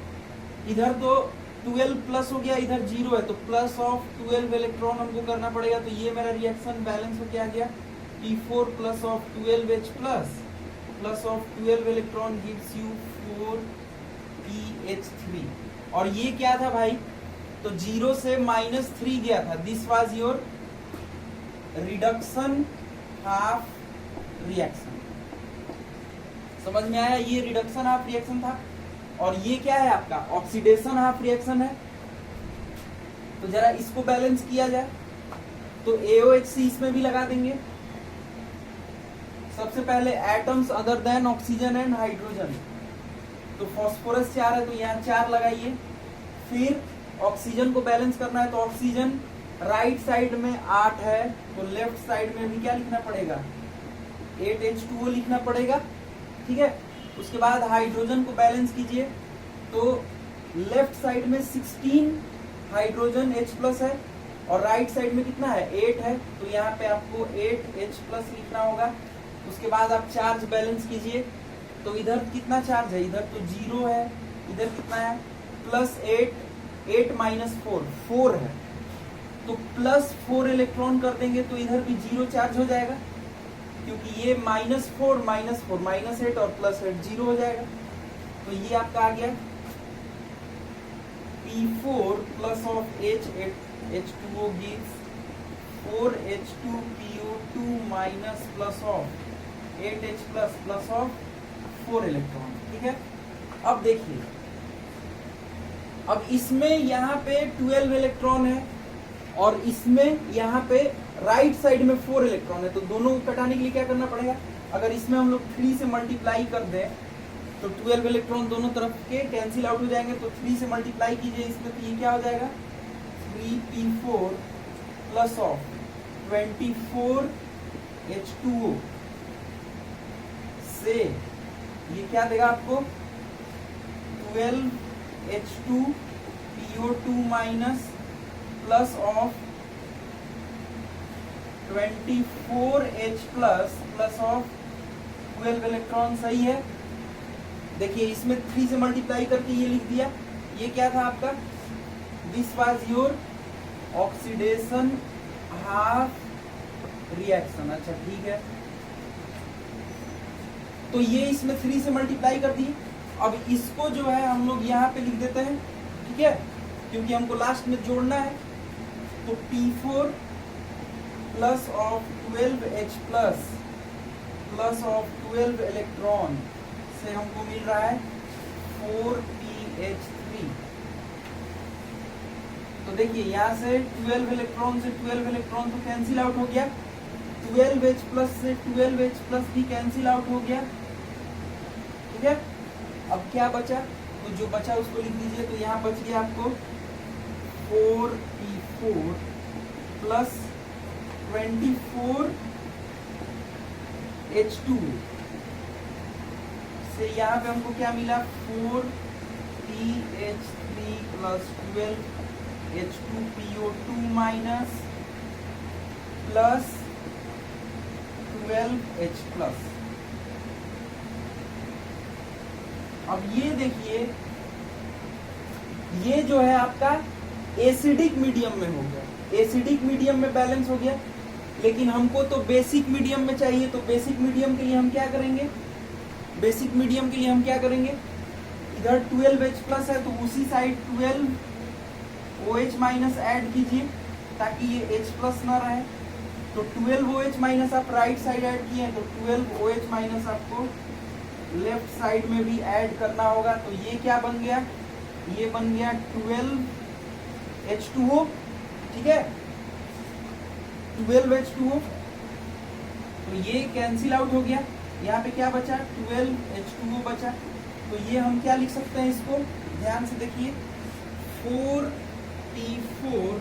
इधर तो 12 प्लस हो गया, इधर 0 है, तो प्लस ऑफ 12 इलेक्ट्रॉन हमको करना पड़ेगा, तो ये मेरा रिएक्शन बैलेंस हो क्या गया P4 plus of 12H plus of 12 electron gives you 4PH3। और ये क्या था भाई, तो 0 से -3 गया था, this was your reduction half reaction. समझ में आया, ये रिडक्शन हाफ रिएक्शन था। और ये क्या है आपका ऑक्सीडेशन हाफ रिएक्शन है। तो जरा इसको बैलेंस किया जाए, तो AOHC इसमें भी लगा देंगे। सबसे पहले atoms other than oxygen and hydrogen, तो फास्फोरस 4 है तो यहाँ 4 लगाइए। फिर ऑक्सीजन को बैलेंस करना है, तो ऑक्सीजन राइट साइड में 8 है, तो लेफ्ट साइड में भी क्या लिखना पड़ेगा 8H2O लिखना पड़ेगा, ठीक है। उसके बाद हाइड्रोजन को बैलेंस कीजिए, तो लेफ्ट साइड में 16 हाइड्रोजन H प्लस है और राइट साइड में कितना है 8 है, तो यहाँ पे आपको 8H प्लस लिखना होगा। उसके बाद आप चार्ज बैलेंस कीजिए, तो इधर कितना चार्ज है, इधर तो 0 है, इधर कितना है प्लस 8 माइनस 4 है, तो प्लस 4 इलेक्ट्रॉन कर देंगे तो इधर भी 0 चार्ज हो जाएगा, क्योंकि ये -4 -8 और +8 0 हो जाएगा। तो ये आपका आ गया P4 plus of H2O gives 4H2PO2 minus plus of 8H plus of 4 electron, ठीक है। अब देखिए, अब इसमें यहाँ पे 12 इलेक्ट्रॉन है और इसमें यहाँ पे राइट साइड में 4 इलेक्ट्रॉन है, तो दोनों को कटाने के लिए क्या करना पड़ेगा, अगर इसमें हम लोग 3 से मल्टीप्लाई कर दें तो 12 इलेक्ट्रॉन दोनों तरफ के कैंसिल आउट हो जाएंगे, तो 3 से मल्टीप्लाई कीजिए इसमें, तो ये क्या हो जाएगा 3P4 प्लस ऑफ 24H2O से ये क्या देगा आपको 12H2PO2 minus plus of 24H plus of 12 electron, सही है। देखिए इसमें 3 से मल्टीप्लाई करके ये लिख दिया, ये क्या था आपका this was your oxidation half reaction. अच्छा ठीक है, तो ये इसमें 3 से मल्टीप्लाई कर दिए। अब इसको जो है हम लोग यहाँ पे लिख देते हैं, ठीक है, क्योंकि हमको लास्ट में जोड़ना है। तो P4 plus of 12H plus of 12 electron से हमको मिल रहा है 4PH3। तो देखिए यहाँ से 12 इलेक्ट्रॉन से 12 इलेक्ट्रॉन तो कैंसिल आउट हो गया, 12H प्लस से 12H प्लस भी कैंसिल आउट हो गया, ठीक है। अब क्या बचा, तो जो बचा उसको लिख दीजिए, तो यहाँ बच गया आपको 4P4 प्लस 24H2 से यहाँ पे हमको क्या मिला 4PH3 plus 12H2PO2 minus plus 12H plus. अब ये देखिए, ये जो है आपका एसिडिक मीडियम में हो गया, एसिडिक मीडियम में बैलेंस हो गया, लेकिन हमको तो बेसिक मीडियम में चाहिए। तो बेसिक मीडियम के लिए हम क्या करेंगे, बेसिक मीडियम के लिए हम क्या करेंगे, इधर 12H प्लस है तो उसी साइड 12OH माइनस ऐड कीजिए ताकि ये H प्लस ना रहे। तो 12OH माइनस आप राइट साइड ऐड किए, तो 12OH माइनस आपको लेफ्ट साइड में भी ऐड करना होगा। तो ये क्या बन गया, ये बन गया 12H2O, ठीक है, 12H2O। तो ये कैंसिल आउट हो गया, यहाँ पे क्या बचा 12H2O बचा। तो ये हम क्या लिख सकते हैं, इसको ध्यान से देखिए 4P4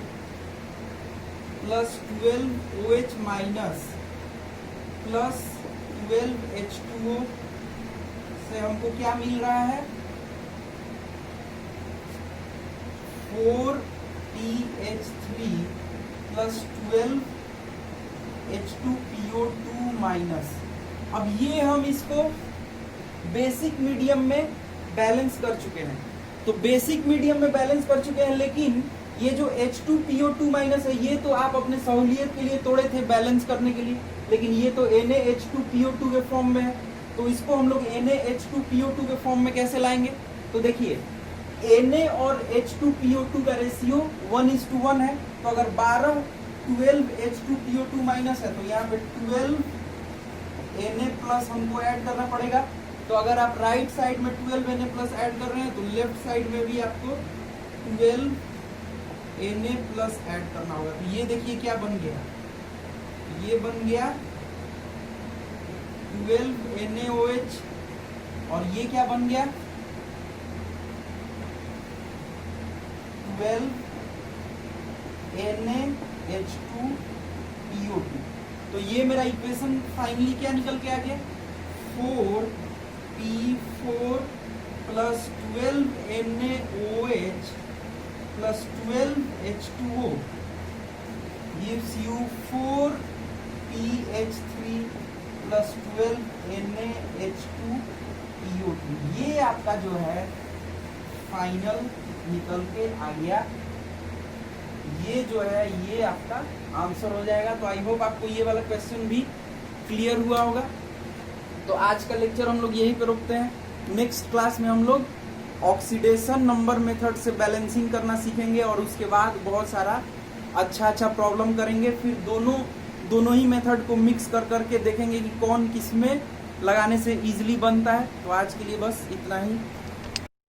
plus 12OH minus plus 12H2O से से हमको क्या मिल रहा है, 4PH3 प्लस 12H2PO2 माइनस। अब ये हम इसको बेसिक मीडियम में बैलेंस कर चुके हैं, तो बेसिक मीडियम में बैलेंस कर चुके हैं, लेकिन ये जो H2PO2 माइनस है ये तो आप अपने सहूलियत के लिए तोड़े थे बैलेंस करने के लिए, लेकिन ये तो NaH2PO2 के फॉर्म में है, तो इसको हम लोग NaH2PO2 के फॉर्म में कैसे लाएंगे। तो देखिए Na और H2PO2 का रेशियो 1:1 है, तो अगर 12H2PO2 माइनस है तो यहाँ पे 12 Na प्लस हमको ऐड करना पड़ेगा। तो अगर आप राइट साइड में 12 Na प्लस ऐड कर रहे हैं तो लेफ्ट साइड में भी आपको 12 Na प्लस ऐड करना होगा। तो ये देखिए क्या बन गया, ये बन गया 12 NaOH, और ये क्या बन गया 12 NaH2PO2। तो ये मेरा इक्वेशन फाइनली क्या निकल के आ गया, 4P4 plus 12 NaOH plus 12H2O gives you 4PH3 plus 12 NaH2PO2। ये आपका जो है फाइनल निकल के आ गया, ये जो है ये आपका आंसर हो जाएगा। तो आई होप आपको ये वाला क्वेश्चन भी क्लियर हुआ होगा। तो आज का लेक्चर हम लोग यहीं पे रोकते हैं, नेक्स्ट क्लास में हम लोग ऑक्सीडेशन नंबर मेथड से बैलेंसिंग करना सीखेंगे, और उसके बाद बहुत सारा अच्छा प्रॉब्लम करेंगे, फिर दोनों ही मेथड को मिक्स कर करके देखेंगे कि कौन किस में लगाने से इजीली बनता है। तो आज के लिए बस इतना ही।